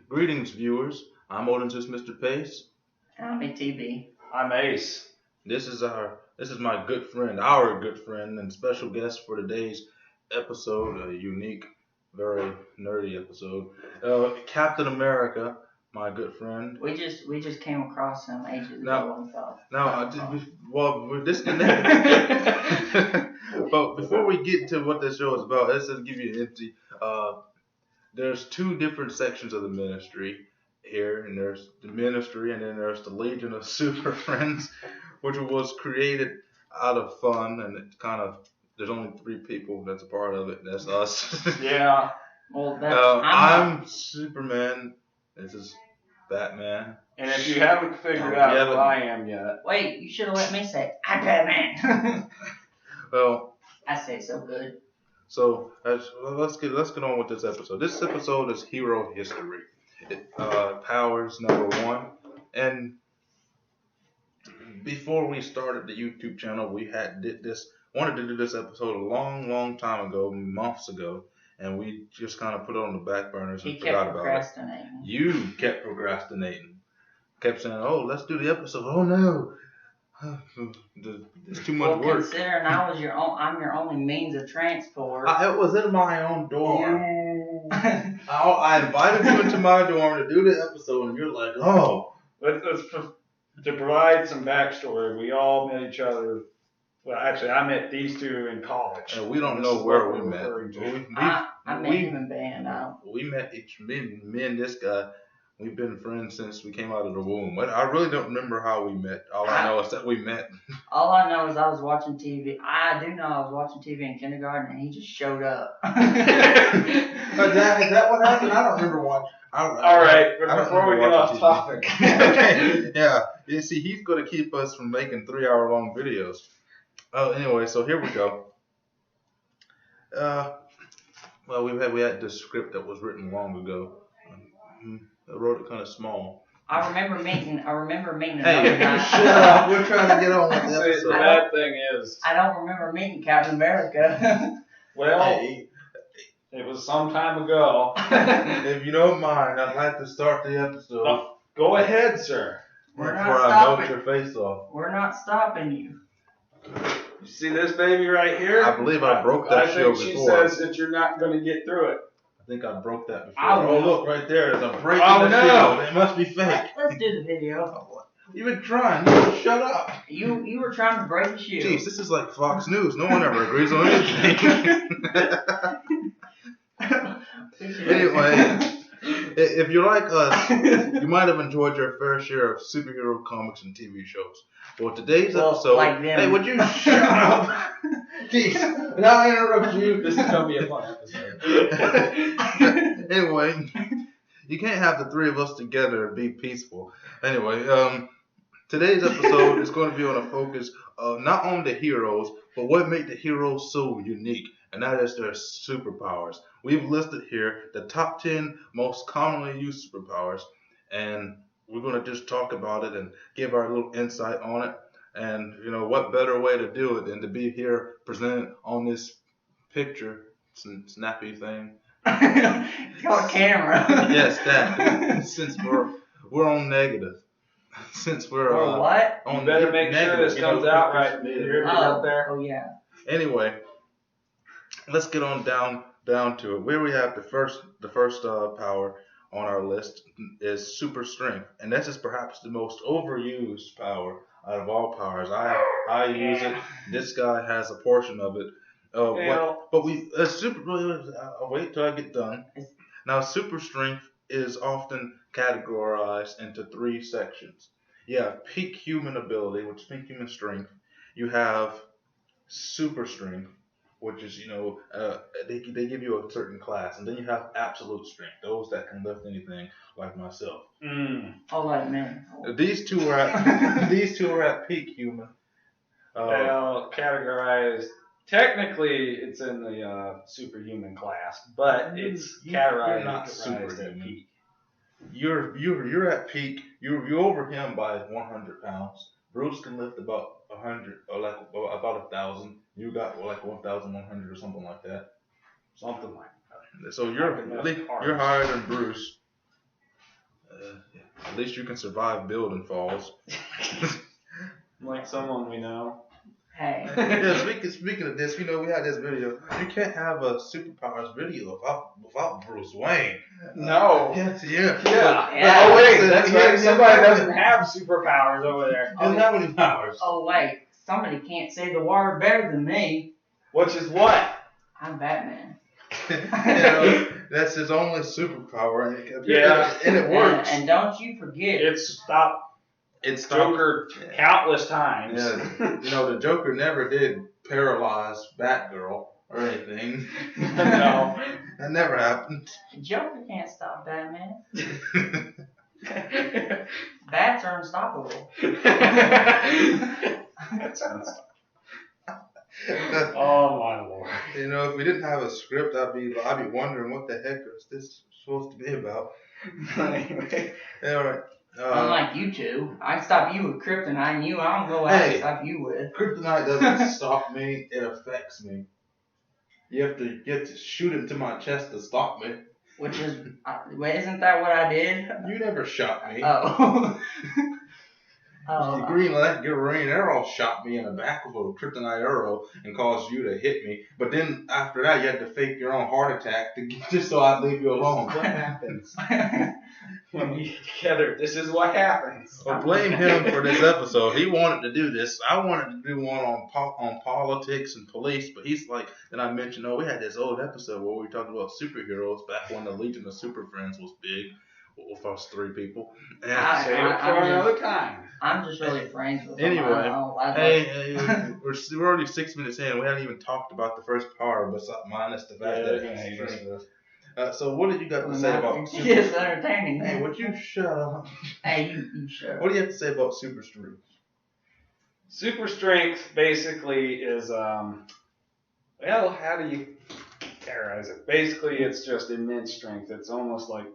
Greetings, viewers. I'm Odin's Mr. Pace. I'm ATB. I'm Ace. This is my good friend, our good friend, and special guest for today's episode, a unique, very nerdy episode. Captain America, my good friend. We just came across him ages ago and thought. We're disconnected. But before we get to what this show is about, let's just give you an empty. There's two different sections of the ministry here, and there's the ministry, and then there's the Legion of SuperFriends, which was created out of fun, and it's kind of there's only 3 people that's a part of it. That's us. Yeah. Well, I'm Superman. This is Batman. And if you haven't figured out who I am yet, wait, you should have let me say I'm Batman. Well, I say so good. So let's get on with this episode. This episode is hero history. Powers #1. And before we started the YouTube channel, we wanted to do this episode a long time ago, months ago, and we just kind of put it on the back burners and forgot about it. You kept procrastinating. Kept saying, "Oh, let's do the episode." Oh no. It's too much work. Considering I'm your only means of transport. It was in my own dorm. I invited you into my dorm to do the episode, and you're like, "Oh." To provide some backstory, we all met each other. Well, actually, I met these two in college. We don't know where we met. I met him in band. We met me and this guy. We've been friends since we came out of the womb. But I really don't remember how we met. All I know is that we met. All I know is I was watching TV. I do know I was watching TV in kindergarten, and he just showed up. Is that what happened? I don't remember watching. All right, but before we get off topic. Okay, yeah. You see, he's going to keep us from making 3-hour-long videos. Oh, anyway, so here we go. Well, we had this script that was written long ago. I wrote it kind of small. I remember meeting Hey, shut up. We're trying to get on with the episode. The bad thing is, I don't remember meeting Captain America. Well, it was some time ago. If you don't mind, I'd like to start the episode. Oh, go ahead, sir. We're not before stopping. I melt your face off. We're not stopping you. You see this baby right here? I believe I broke that shield before. before. She says that you're not going to get through it. I think I broke that before. Oh, look, right there. There's a break in the shield. It must be fake. Let's do the video. You've been trying. You shut up. You were trying to break the shield. Jeez, this is like Fox News. No one ever agrees on anything. Anyway, if you're like us, you might have enjoyed your fair share of superhero comics and TV shows. Well, today's episode... like them. Hey, would you shut up? Jeez, now I interrupt you. This is going to be a fun episode. Anyway, you can't have the 3 of us together and be peaceful. Anyway, today's episode is going to be on a focus of not on the heroes, but what make the heroes so unique, and that is their superpowers. We've listed here the top 10 most commonly used superpowers, and we're going to just talk about it and give our little insight on it. And, what better way to do it than to be here presented on this picture, snappy thing. It's called a camera. Yes, that. Since we're on negative. Since we're what? On you better make negative, sure this comes out right. You hear me out there? Oh yeah. Anyway, let's get on down to it. Where we have the first power on our list is Superstrength, and this is perhaps the most overused power out of all powers. I use it. This guy has a portion of it. But we I'll wait till I get done. Now, Superstrength is often categorized into 3 sections. You have peak human ability, which is peak human strength. You have super strength, which is, they give you a certain class. And then you have absolute strength, those that can lift anything, like myself. Oh, like me. These two are at peak human. Categorized. Technically, it's in the superhuman class, but it's categorized not as superhuman. at peak. You're at peak. You're over him by 100 pounds. Bruce can lift about 100 or about 1,000. You got 1,100 or something like that. Something like that. So you're higher than Bruce. At least you can survive building falls. Like someone we know. Hey. Yeah, speaking of this, we had this video. You can't have a Superpowers video without Bruce Wayne. No. Yes, Yeah. Yeah. Oh wait, that's right. Somebody doesn't have superpowers over there. Doesn't have any powers. Oh wait, somebody can't say the word better than me. Which is what? I'm Batman. That's his only superpower, and it And, works. and don't you forget, It's stopped Joker countless times. Yeah, the Joker never did paralyze Batgirl or anything. No. That never happened. Joker can't stop Batman. Bats are unstoppable. That sounds. Oh my lord. If we didn't have a script, I'd be wondering what the heck is this supposed to be about. Anyway. All right. Unlike you two, I can stop you with kryptonite, and I don't go out to stop you with. Kryptonite doesn't stop me; it affects me. You have to shoot into my chest to stop me. Which is, wait, isn't that what I did? You never shot me. Oh. The green arrow shot me in the back with a kryptonite arrow and caused you to hit me. But then after that, you had to fake your own heart attack just so I'd leave you alone. What happens when we get together? This is what happens. Well, blame him for this episode. He wanted to do this. I wanted to do one on politics and police, but he's like, then I mentioned, we had this old episode where we talked about superheroes back when the Legion of Superfriends was big. With us 3 people. And Save it for another time. I'm just really friends with them. Anyway, hey, we're already 6 minutes in. We haven't even talked about the first power, but minus the fact that. So what did you got to say about? It's entertaining. Hey, would you shut up? Hey, you shut up. What do you have to say about Superstrength? Superstrength basically is how do you categorize it? Basically, it's just immense strength. It's almost like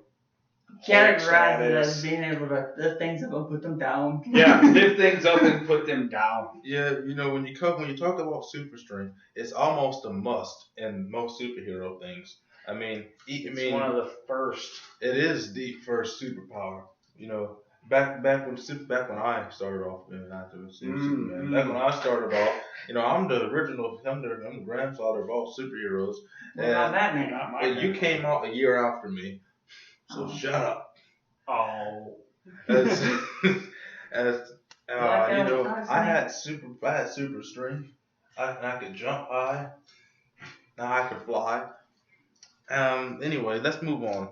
categorize it as being able to lift things up and put them down. Yeah, lift things up and put them down. Yeah, when you talk about super strength, it's almost a must in most superhero things. It's one of the first. It is the first superpower. Back when I started off, Superman. Back when I started off, I'm the grandfather of all superheroes. What about Batman? And you came out a year after me. So shut up. Oh. I had super strength. I could jump high. Now I could fly. Anyway, let's move on.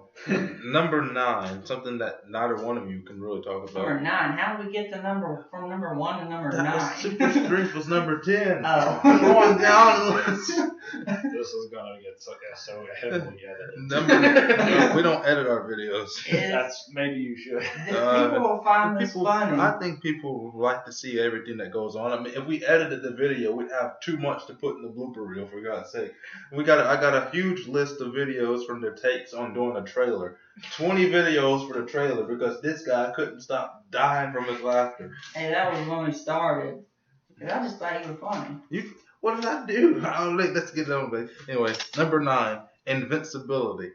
Number 9, something that neither one of you can really talk about. Number 9. How did we get from number 1 to number 9? Super strength was number 10. Oh. Going down. This is gonna get so heavily edited. We don't edit our videos. That's maybe you should. People will find this funny. I think people would like to see everything that goes on. If we edited the video, we'd have too much to put in the blooper reel. For God's sake, I got a huge list of videos from their takes on doing a trailer. 20 videos for the trailer because this guy couldn't stop dying from his laughter. Hey, that was when we started. I just thought you were funny. What did I do? Let's get on with it. Anyway, number 9, Invincibility.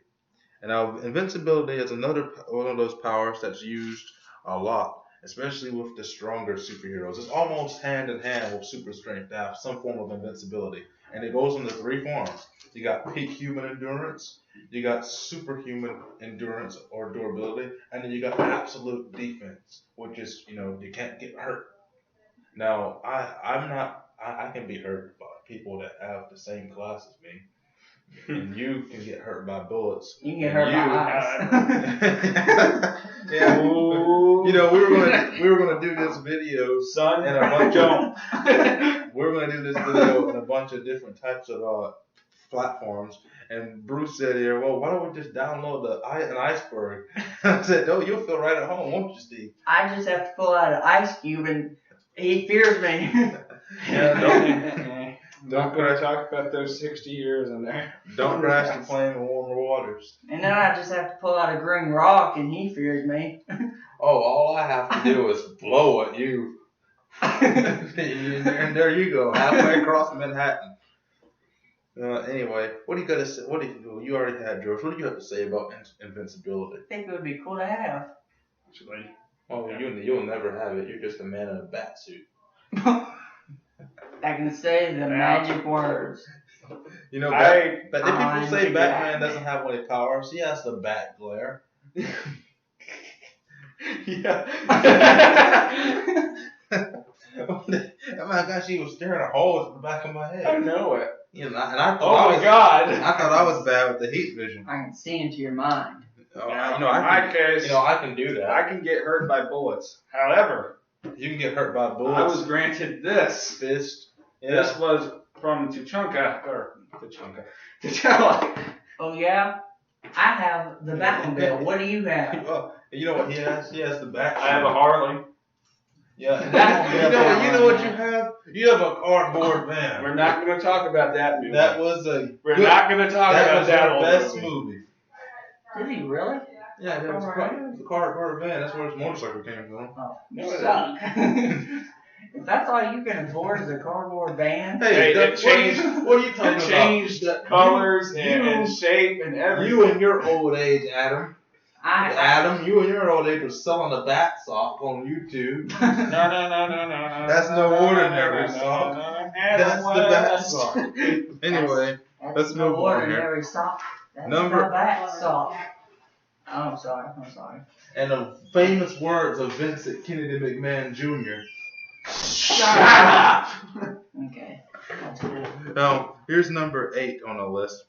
And now, Invincibility is another one of those powers that's used a lot, especially with the stronger superheroes. It's almost hand in hand with super strength to have some form of invincibility. And it goes into 3 forms. You got peak human endurance, you got superhuman endurance or durability, and then you got absolute defense, which is, you can't get hurt. Now, I can be hurt by people that have the same class as me. And you can get hurt by bullets. You can get hurt by ice. Yeah. Ooh. We were gonna do this video, son, and a bunch of we were gonna do this video in a bunch of different types of platforms. And Bruce said here, well, why don't we just download an iceberg? I said, you'll feel right at home, won't you, Steve? I just have to pull out an ice cube, and he fears me. Yeah, don't go to talk about those 60 years in there. Don't crash the plane in warmer waters. And then I just have to pull out a green rock, and he fears me. All I have to do is blow at you. And there you go, halfway across Manhattan. Anyway, what do you got to say? You already had George. What do you have to say about invincibility? I think it would be cool to have. Actually, Well, you'll never have it. You're just a man in a bat suit. I can say the magic words. You know, but if I'm people say the Batman Batman. doesn't have any powers, he has the bat glare. Yeah. Oh my gosh, he was staring a hole at the back of my I head. know it. You know, and I thought Oh I my was, God. I thought I was bad with the heat vision. I can see into your mind. Now, You know, I in my can, case, you know, I can do that. I can get hurt by bullets. However, You can get hurt by bullets. I was granted this. fist. This was from T'Challa. Oh yeah? I have the Batmobile. What do you have? Oh, you know what he has? He has the bat. I have a Harley. Yeah. Batmobile. You know what you have? You have a cardboard van. We're not going to talk about that movie. That was a. We're not going to talk That about was that the old best movie. movie. Did he really? Yeah, it was a cardboard van. That's where his motorcycle came from. Oh, No, you it suck. If that's all you can afford is a cardboard van. Hey, that it changed. What are you talking It about? changed That- colors you- and shape and everything. You in your old age, Adam. I You in your old age were selling a bat sock on YouTube. No. That's no ordinary sock. That's the bat West. sock. Anyway, that's let's no move on here. ordinary sock. That's Number- the bat sock. Oh, I'm sorry. and the famous words of Vincent Kennedy McMahon Jr. Shut up. Okay. That's cool. Now, here's number 8 on the list,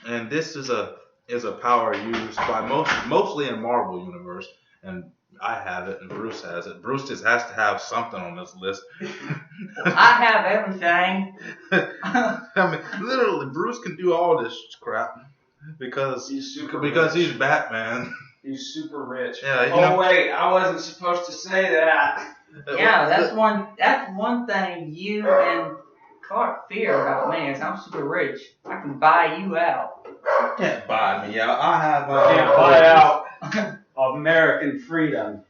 and this is a power used by mostly in Marvel universe, and I have it, and Bruce has it. Bruce just has to have something on this list. I have everything. I mean, literally, Bruce can do all this crap because He's he's Batman. He's super rich. Yeah, you Oh know- wait, I wasn't supposed to say that. Yeah, that's one thing you and Clark fear about me is I'm super rich. I can buy you out. You can't buy me out. I have Can't buy out American freedom.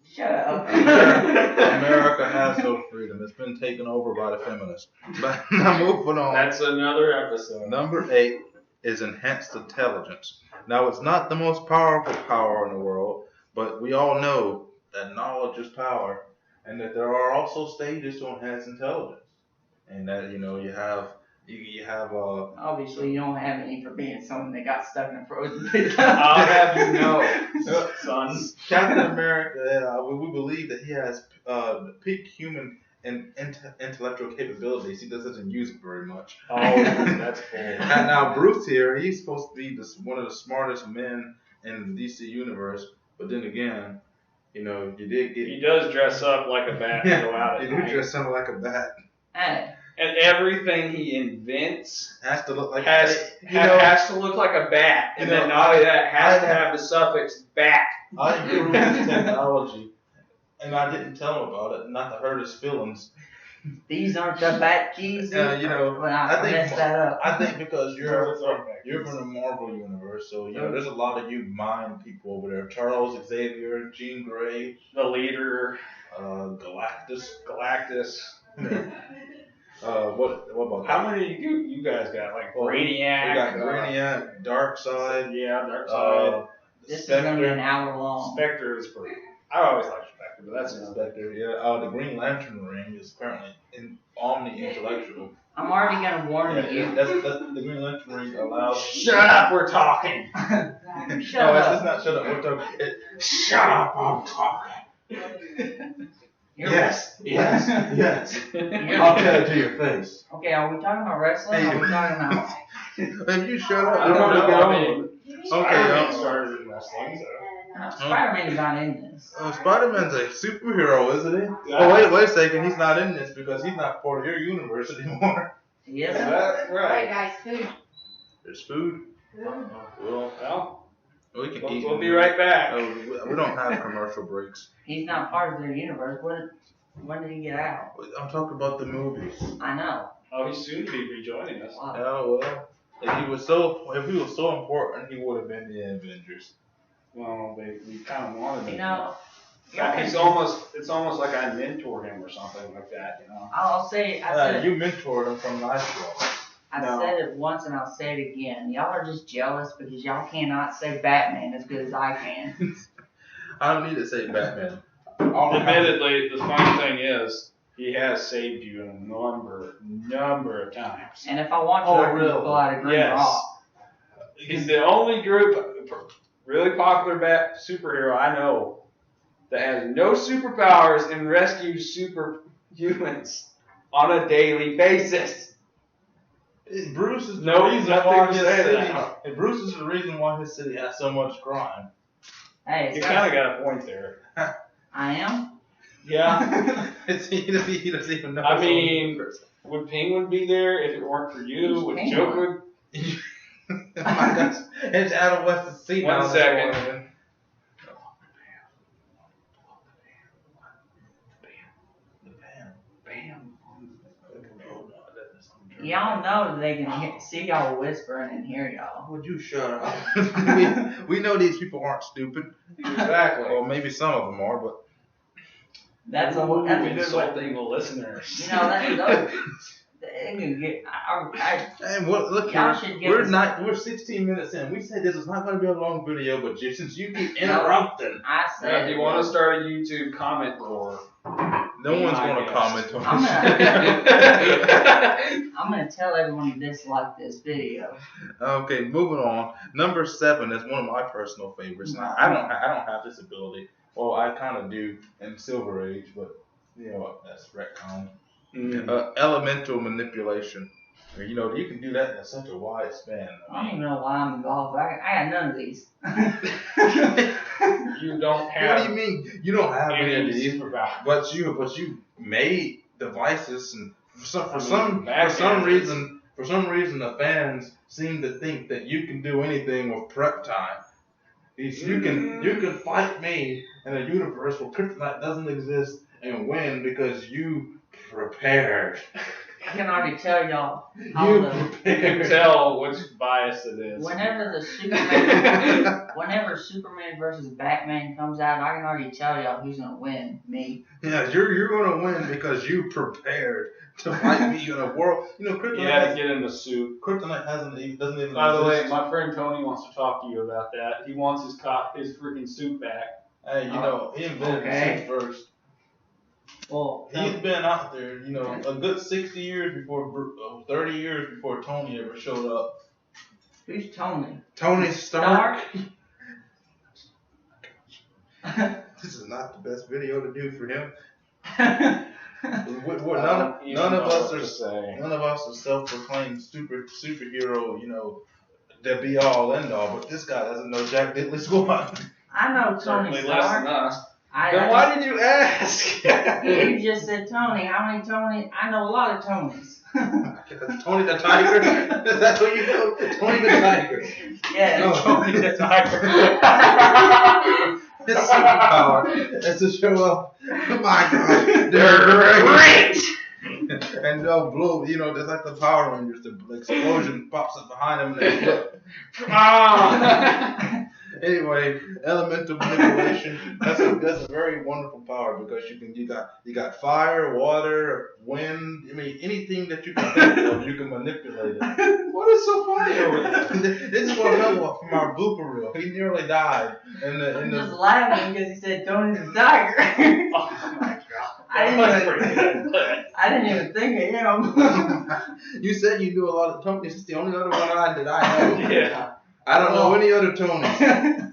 Shut up. America has no freedom. It's been taken over by the feminists. But now moving on. That's another episode. Number 8 is enhanced intelligence. Now, it's not the most powerful power in the world, but we all know that knowledge is power, and that there are also stages to enhance intelligence, and that you have Obviously, you don't have any for being someone that got stuck in a frozen pit. I'll have you know, son. Captain America. We believe that he has peak human and intellectual capabilities. He just doesn't use it very much. Oh, that's cool. And now Bruce here, he's supposed to be one of the smartest men in the DC universe, but then again, you did get. He does dress up like a bat and go out He at do night. dress something like a bat. Hey, And everything he invents Has to look like has to look like a bat. And then not only that, has to have the suffix bat. I improved his technology, and I didn't tell him about it, not to hurt his feelings. these aren't the bat keys. Well, I messed that up. I think because No, you're it's not back. from the Marvel universe, so there's a lot of you mind people over there. Charles Xavier, Jean Grey, The leader, Galactus. What about How many you guys got? Like Well, Brainiac? We got Brainiac, Darkseid, Yeah, Darkseid. This is going to be an Spectre. hour long. Spectre is pretty. I always liked Spectre, but that's another. Spectre, yeah. The Green Lantern ring is apparently omni-intellectual. I'm already going to warn you. That's the Green Lantern ring allows. Shut up, we're talking. Shut No, it's up. not shut up. We're talking. Shut up, I'm talking. Yes. You're- I'll tell it to your face. Okay, are we talking about wrestling or are we talking about... If you shut up, I we're don't gonna know. go I on. mean, Okay, Spider-Man started in wrestling, so. Spider-Man is not in this. Spider-Man's a superhero, isn't he? Yeah. Oh, wait a second. He's not in this because he's not part of your universe anymore. He isn't? That's Right, right. guys, food. There's food. Well, We can eat. we'll be right back. We don't have commercial breaks. He's not part of their universe. When did he get out? I'm talking about the movies. I know. Oh, he's soon to be rejoining us. Wow. Oh well. If he was so important, he would have been the Avengers. Well, we kind of wanted him. You know, It's almost like I mentored him or something like that, you know. I'll say, I said, You mentored him from high school. I No. said it once and I'll say it again. Y'all are just jealous because y'all cannot say Batman as good as I can. I don't need to say Batman. Admittedly, the funny thing is, he has saved you a number of times. And if I want to, I can just pull out a green rock. He's the only really popular superhero I know that has no superpowers and rescues superhumans on a daily basis. Bruce is the No, reason nothing why to his say city. that. And Bruce is the reason why his city has so much crime. Hey, You kind of got a point there. I am? Yeah. he doesn't even know. I mean, would Penguin be there if it weren't for you? Who's Would Penguin? Joker? Oh my gosh. It's Adam West's seat. 1 second. Bam. Y'all know that they can see y'all whispering and hear y'all. Would you shut up? we know these people aren't stupid. Exactly. Well, maybe some of them are, but That's a good way. insulting the listeners. You know, they can get. hey, look Y'all here. should give us- We're 16 minutes in. We said this was not going to be a long video, but since you keep interrupting, I Now, said. if you want to start a YouTube comment roar, no one's my going to guess. comment on I'm this. I'm gonna tell everyone to dislike this video. Okay, moving on. Number 7 is one of my personal favorites. Now, I don't have this ability. Well, I kind of do in Silver Age, but you know that's retcon. Elemental manipulation. You know, you can do that in such a wide span. I don't even know why I'm involved. I got none of these. you don't What have. do you mean? You don't have any of these, superpowers. but you made devices, and for some reason, the fans seem to think that you can do anything with prep time. You can fight me in a universe where kryptonite doesn't exist and win because you prepared. I can already tell y'all. You You can prepared. tell which bias it is. Whenever Superman versus Batman comes out, I can already tell y'all who's gonna win. Me. Yeah, you're gonna win because you prepared to fight me in a world. You know, You kryptonite. had to get in the suit. Kryptonite doesn't even By the way, exist. my friend Tony wants to talk to you about that. He wants his freaking suit back. Hey, you know, he invented Okay. the suit first. Well, He's been out there, you know, a good 60 years before, 30 years before Tony ever showed up. who's Tony? Tony Stark. Stark? This is not the best video to do for him. You None know of us what are to say. none of us are self-proclaimed superhero, you know, the be all end all. But this guy doesn't know Jack Diddley Squad. I know Tony Certainly less than Stark. us. Then why did you ask? You just said Tony. How many Tony? I know a lot of Tonys. Tony the Tiger. Is that what you know? Tony the Tiger. Yeah. No, Tony the Tiger. His superpower is to show up. Oh my God, they're great. And they'll blow, you know, just like the Power Rangers, the explosion pops up behind them and they flip. Anyway, elemental manipulation. That's a very wonderful power because you got fire, water, wind. I mean, anything that you can think of, you can manipulate it. What is so funny over there? This is what Noah from our blooper reel. He nearly died I'm just laughing because he said Tony the Tiger. Oh my God. That's pretty good. I didn't even think of him. You said you do a lot of Tonys. It's the only other one that I know. Yeah. I don't know any other Tonys.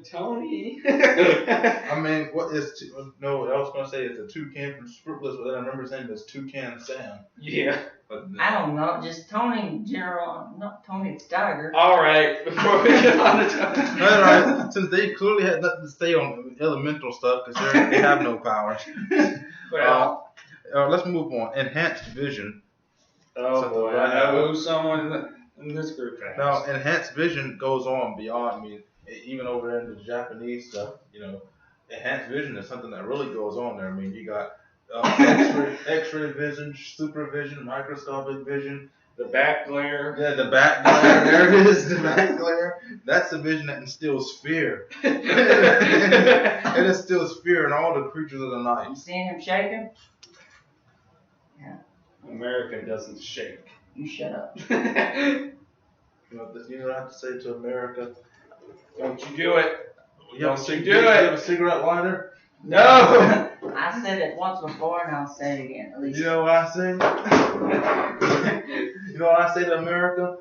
Tony. I mean, what is no? I was gonna say it's a toucan from Superpowers, but then I remember his name is Toucan Sam. Yeah. But I don't know, just Tony in general, not Tony the Tiger. All right. Before we get on to Tony. All right, since they clearly had nothing to say on elemental stuff because they have no powers. Well. Let's move on. Enhanced vision. Oh boy. I know who someone in this group has. Now, enhanced vision goes on beyond me, even over there in the Japanese stuff. You know, enhanced vision is something that really goes on there. I mean, you got X-ray vision, supervision, microscopic vision. The back glare. Yeah, the back glare. There it is, the back glare. That's the vision that instills fear. It instills fear in all the creatures of the You night. seen him shaking? Yeah. America doesn't shake. You shut up. You know what you have to say to America? Don't you do it. Don't you do You have it. a cigarette lighter? No. I said it once before and I'll say it again. At least. You know what I say? You know what I say to America?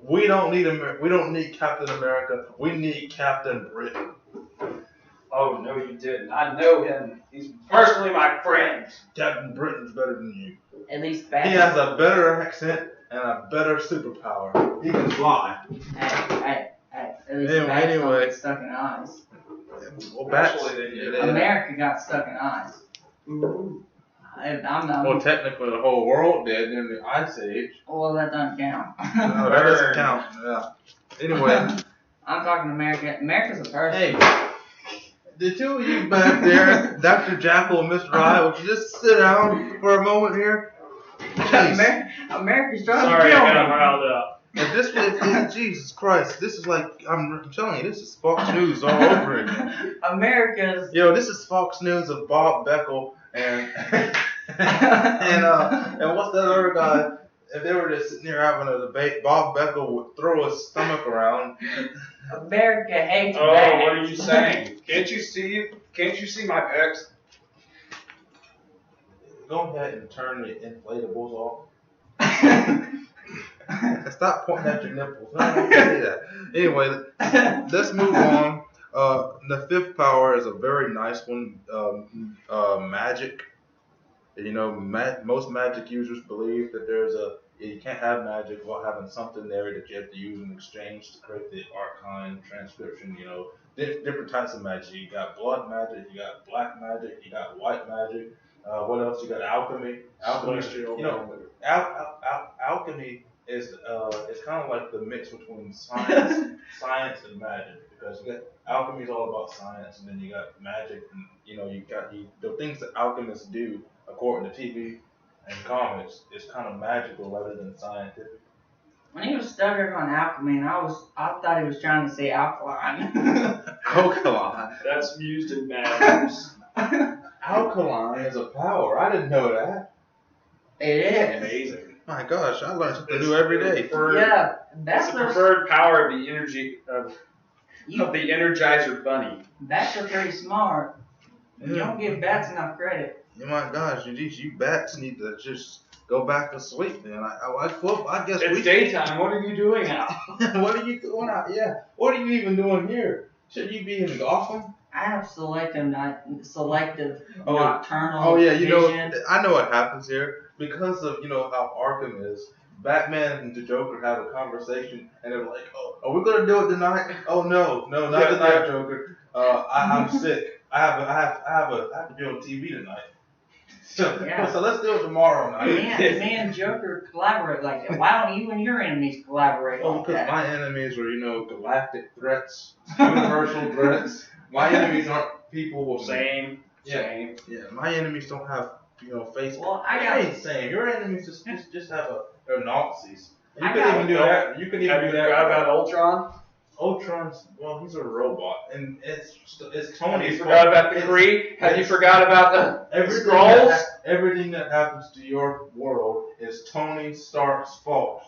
We don't need Captain America. We need Captain Britain. Oh, no, you didn't. I know him. He's personally my friend. Captain Britain's better than you. At least He Batman. has a better accent and a better superpower. He can fly. Hey. At least Anyway, Bats don't anyway. get stuck in eyes. Well, bats. Actually, they did. America got stuck in eyes. I'm not. Well, technically, the whole world did in the Ice Age. Well, that doesn't count. No, that doesn't count. Yeah. Anyway. I'm talking America. America's a person. Hey, the two of you back there, Dr. Jackal and Mr. Rye, would you just sit down for a moment here? Jeez. America's trying Sorry, to I kill got him me. riled up. And this, Jesus Christ, this is like, I'm telling you, this is Fox News all over again. America's. Yo, this is Fox News of Bob Beckel and and what's that other guy? If they were just sitting here having a debate, Bob Beckel would throw his stomach around. America hates Oh, bats. what are you saying? Can't you see my pecs? Go ahead and turn the inflatables off. Stop pointing at your nipples. No, don't say that. Anyway, let's move on. The fifth power is a very nice one. Magic. You know, most magic users believe that you can't have magic without having something there that you have to use in exchange to create the arcane transcription. You know, different types of magic. You got blood magic, you got black magic, you got white magic. What else? You got alchemy. Celestial. You know, alchemy is kind of like the mix between science and magic, because you got alchemy is all about science, and then you got magic, and you know you got the things that alchemists do according to TV and comics is kind of magical rather than scientific. When he was stuttering on alchemy, and I thought he was trying to say alkaline. Alkaline. That's used in matters. Alkaline is a power. I didn't know that. It is. Amazing. My gosh, I learn something new every day. Yeah, It's that's the preferred power of the energy of the Energizer Bunny. Bats are pretty smart. You Yeah. don't give bats enough credit. Oh my gosh, you bats need to just go back to sleep, man. I guess It's daytime. What are you doing out? What are you doing out? Yeah, what are you even doing here? Should you be in Gotham? I have selective Oh, nocturnal Oh yeah, you know, vision. I know what happens here because of how Arkham is. Batman and the Joker have a conversation, and they're like, "Oh, are we gonna do it tonight?" "Oh no, not tonight, Joker. I'm sick. I have to be on TV tonight. So let's do it tomorrow night." Me and Joker collaborate like that. Why don't you and your enemies collaborate Oh, like because that? my enemies are galactic threats, universal threats. My enemies aren't people with Same. Yeah, my enemies don't have face. Well, I ain't saying your enemies just they're Nazis. You can even do that. You can even Have do you that. forgot about Ultron? Ultron's he's a robot, and it's Tony. Have you forgot about the Kree? Have you forgot about the Skrulls? Everything that happens to your world is Tony Stark's fault.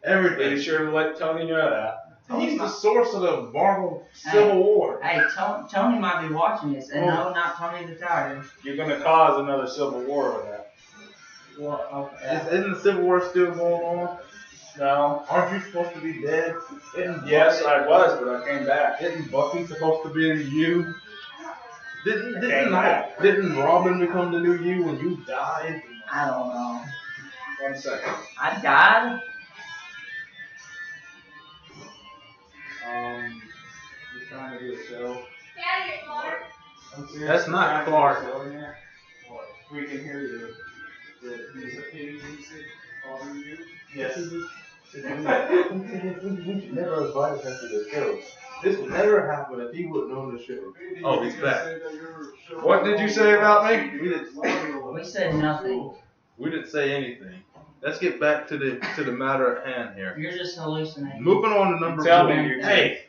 Everything. Be sure to let Tony know that. He's the source of the Marvel Civil War. Hey, Tony might be watching this, and no, not Tony the Tiger. You're going to cause another civil war with that. Well, okay. Isn't the Civil War still going on? No. Aren't you supposed to be dead? Yes, I was, but I came back. Isn't Bucky supposed to be the you? back. Didn't Robin become the new you when you died? I don't know. 1 second. I died? We're trying to do a show. I'm serious. That's not We're trying Clark. to do a show in here. We can hear you. Yes. We should never invite him to the show. This would never happen if he wouldn't own the show. Oh, he's back. What did you say about me? We said nothing. We didn't say anything. Let's get back to the matter at hand here. You're just hallucinating. Moving on to number Tell 4. me you Hey,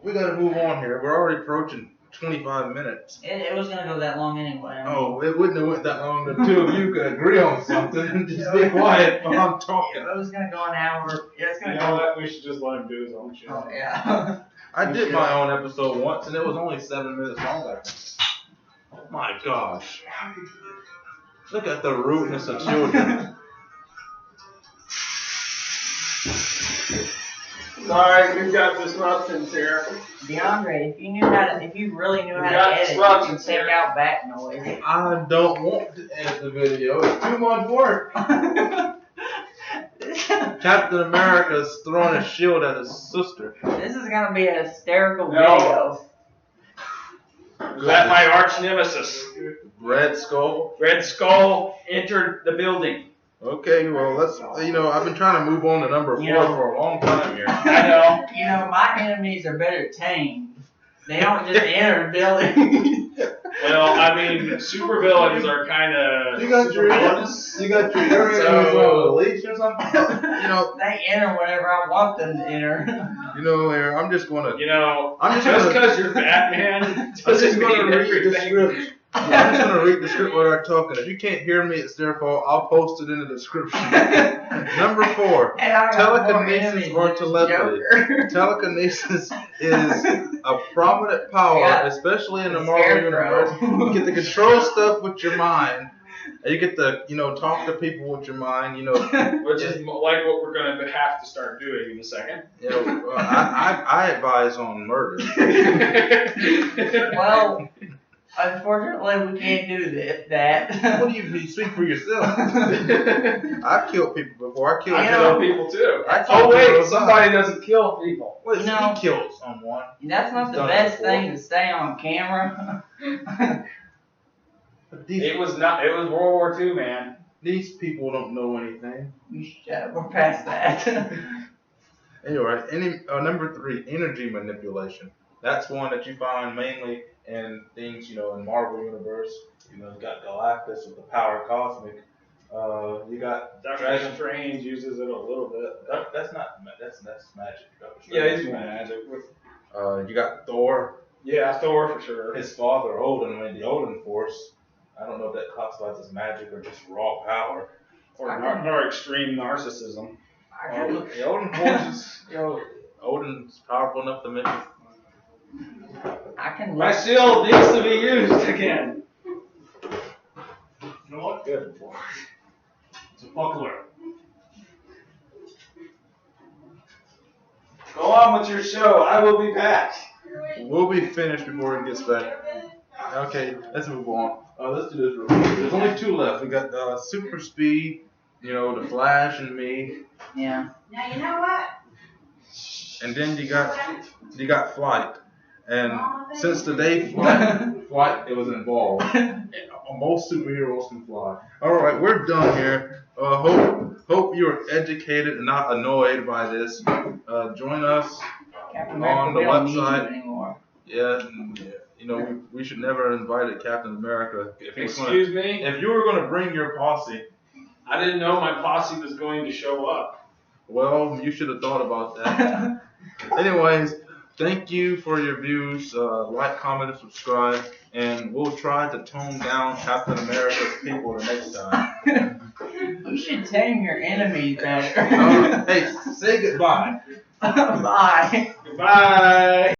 we gotta move on here. We're already approaching 25 minutes. It was gonna go that long anyway. I mean, Oh, it wouldn't have went that long if the two of you could agree on something. Just be quiet while I'm talking. it was gonna go an hour. It's You gonna know go. what? We should just let him do his own shit. Oh yeah. I did my own episode once, and it was only 7 minutes longer. Oh my gosh. Look at the rudeness of children. Sorry, we've got disruptions here. DeAndre, if you really knew how to got edit, you disruptions could take here. out back noise. I don't want to edit the video. It's too much work. Captain America's throwing a shield at his sister. This is gonna be a hysterical No. Is that my arch nemesis? Red Skull. Red Skull entered the building. Okay, well, let's, I've been trying to move on to number 4 for a long time here. I know. My enemies are better tamed. They don't just enter the building. Well, I mean, supervillains are kind of. You got your area on a leash or something? They enter whenever I want them to enter. I'm just gonna. Just because you're Batman doesn't mean everything. I'm just gonna read the script while they're talking. If you can't hear me, it's their fault. I'll post it in the description. Number 4, telekinesis or telepathy. Telekinesis is a prominent power, especially in the Marvel universe. You get to control stuff with your mind. And you get to, talk to people with your mind. Which is like what we're going to have to start doing in a second. I advise on murder. Well. Unfortunately, we can't do that. What do you mean? Speak for yourself. I've killed people before. I kill people too. Wait, somebody doesn't kill people. Well, he killed someone. That's not the best thing to stay on camera. It was World War II, man. These people don't know anything. We're past that. Anyway, number 3, energy manipulation. That's one that you find mainly in things, in Marvel Universe. You got Galactus with the power cosmic. You got Doctor Strange uses it a little bit. That's magic. Yeah, he's magic. You got Thor. Yeah, Thor for sure. His father, Odin, made the Odin Force. I don't know if that classifies as magic or just raw power. Or extreme narcissism. The Odin Force is, Odin's powerful enough to make it. My shield needs to be used again. You know what? Good. It's a buckler. Go on with your show. I will be back. We'll be finished before he gets back. Okay, let's move on. Let's do this real quick. There's only 2 left. We got super speed, the Flash and me. Yeah. Now you know what? And then you got flight. And since today flight it was involved. Most superheroes can fly. Alright, we're done here. Hope you're educated and not annoyed by this. Join us on the website. We should never have invited Captain America. Excuse me? If you were going to bring your posse. I didn't know my posse was going to show up. Well, you should have thought about that. Anyways, thank you for your views. Like, comment, and subscribe. And we'll try to tone down Captain America's people the next time. You should tame your enemies better. Hey, say goodbye. Bye. Goodbye.